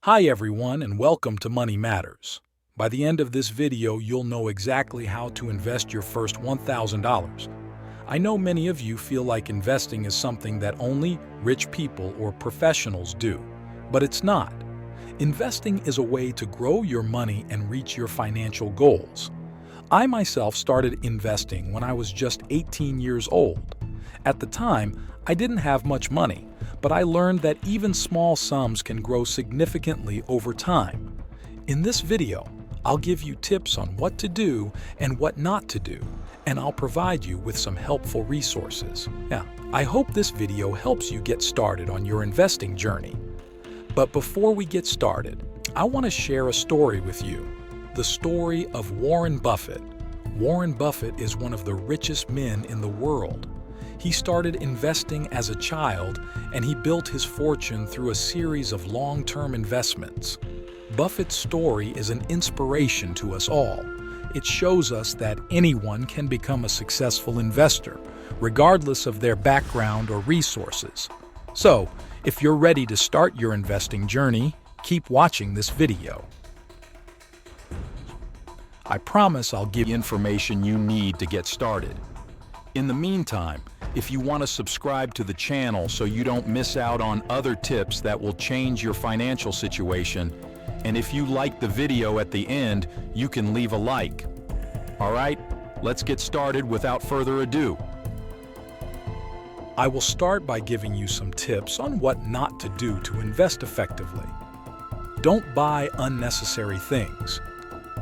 Hi everyone and welcome to Money Matters. By the end of this video, you'll know exactly how to invest your first $1,000. I know many of you feel like investing is something that only rich people or professionals do, but it's not. Investing is a way to grow your money and reach your financial goals. I myself started investing when I was just 18 years old. At the time, I didn't have much money, but I learned that even small sums can grow significantly over time. In this video, I'll give you tips on what to do and what not to do, and I'll provide you with some helpful resources. I hope this video helps you get started on your investing journey. But before we get started, I want to share a story with you. The story of Warren Buffett. Warren Buffett is one of the richest men in the world. He started investing as a child, and he built his fortune through a series of long-term investments. Buffett's story is an inspiration to us all. It shows us that anyone can become a successful investor, regardless of their background or resources. So, if you're ready to start your investing journey, keep watching this video. I promise I'll give you information you need to get started. In the meantime, if you want to subscribe to the channel so you don't miss out on other tips that will change your financial situation, and if you like the video at the end, you can leave a like. All right, let's get started without further ado. I will start by giving you some tips on what not to do to invest effectively. Don't buy unnecessary things.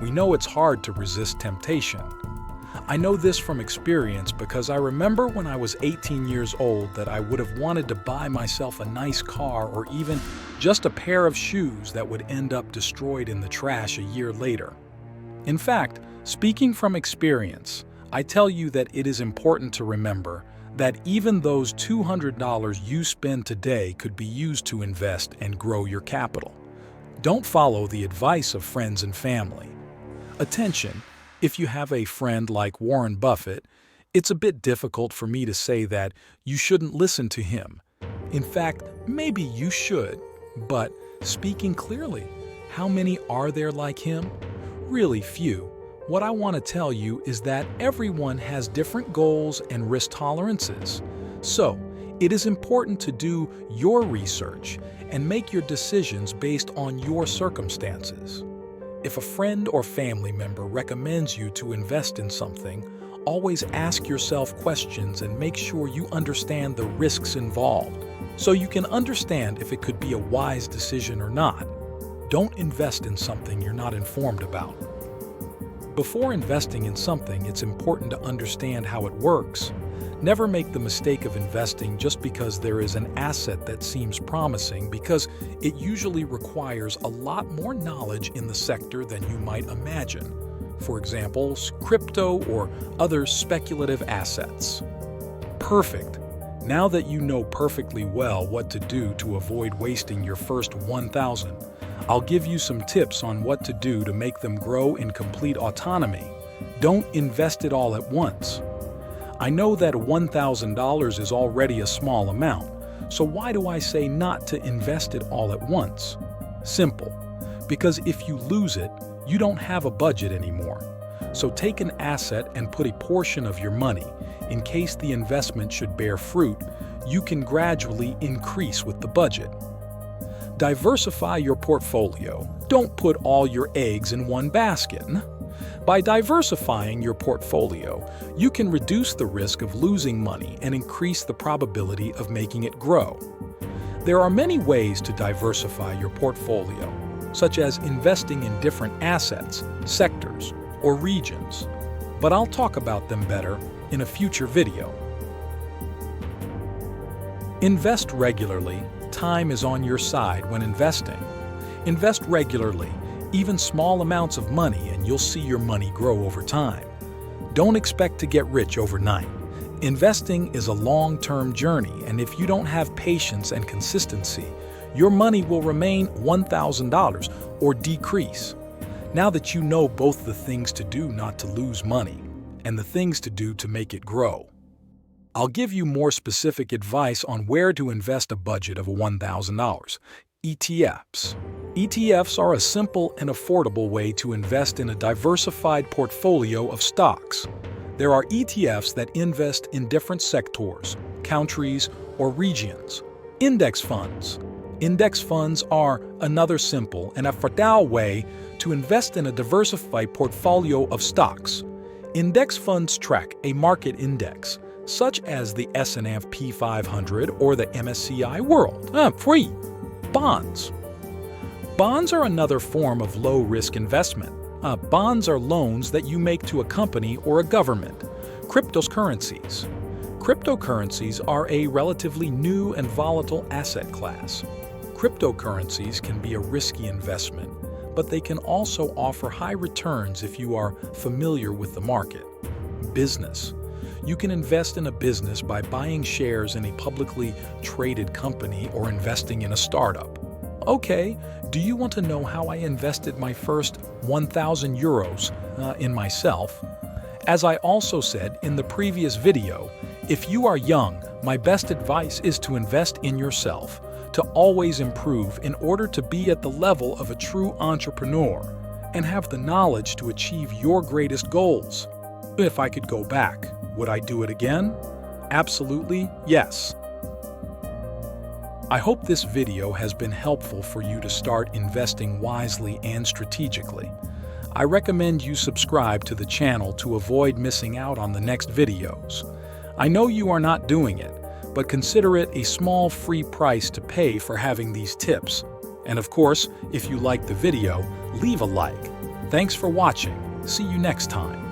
We know it's hard to resist temptation. I know this from experience because I remember when I was 18 years old that I would have wanted to buy myself a nice car or even just a pair of shoes that would end up destroyed in the trash a year later. In fact, speaking from experience, I tell you that it is important to remember that even those $200 you spend today could be used to invest and grow your capital. Don't follow the advice of friends and family. Attention! If you have a friend like Warren Buffett, it's a bit difficult for me to say that you shouldn't listen to him. In fact, maybe you should, but speaking clearly, how many are there like him? Really few. What I want to tell you is that everyone has different goals and risk tolerances. So, it is important to do your research and make your decisions based on your circumstances. If a friend or family member recommends you to invest in something, always ask yourself questions and make sure you understand the risks involved, so you can understand if it could be a wise decision or not. Don't invest in something you're not informed about. Before investing in something, it's important to understand how it works. Never make the mistake of investing just because there is an asset that seems promising, because it usually requires a lot more knowledge in the sector than you might imagine. For example, crypto or other speculative assets. Perfect. Now that you know perfectly well what to do to avoid wasting your first $1,000, I'll give you some tips on what to do to make them grow in complete autonomy. Don't invest it all at once. I know that $1,000 is already a small amount, so why do I say not to invest it all at once? Simple. Because if you lose it, you don't have a budget anymore. So take an asset and put a portion of your money. In case the investment should bear fruit, you can gradually increase with the budget. Diversify your portfolio. Don't put all your eggs in one basket. By diversifying your portfolio, you can reduce the risk of losing money and increase the probability of making it grow. There are many ways to diversify your portfolio, such as investing in different assets, sectors, or regions. But I'll talk about them better in a future video. Invest regularly. Time is on your side when investing. Invest regularly. Even small amounts of money, and you'll see your money grow over time. Don't expect to get rich overnight. Investing is a long-term journey, and if you don't have patience and consistency, your money will remain $1,000 or decrease. Now that you know both the things to do not to lose money and the things to do to make it grow, I'll give you more specific advice on where to invest a budget of $1,000. ETFs. ETFs are a simple and affordable way to invest in a diversified portfolio of stocks. There are ETFs that invest in different sectors, countries, or regions. Index funds. Index funds are another simple and affordable way to invest in a diversified portfolio of stocks. Index funds track a market index, such as the S&P 500 or the MSCI World. Free. Bonds. Bonds are another form of low-risk investment. Bonds are loans that you make to a company or a government. Cryptocurrencies. Cryptocurrencies are a relatively new and volatile asset class. Cryptocurrencies can be a risky investment, but they can also offer high returns if you are familiar with the market. Business. You can invest in a business by buying shares in a publicly traded company or investing in a startup. Okay, do you want to know how I invested my first 1,000 euros in myself? As I also said in the previous video, if you are young, my best advice is to invest in yourself, to always improve in order to be at the level of a true entrepreneur and have the knowledge to achieve your greatest goals. If I could go back, would I do it again? Absolutely, yes. I hope this video has been helpful for you to start investing wisely and strategically. I recommend you subscribe to the channel to avoid missing out on the next videos. I know you are not doing it, but consider it a small free price to pay for having these tips. And of course, if you liked the video, leave a like. Thanks for watching. See you next time.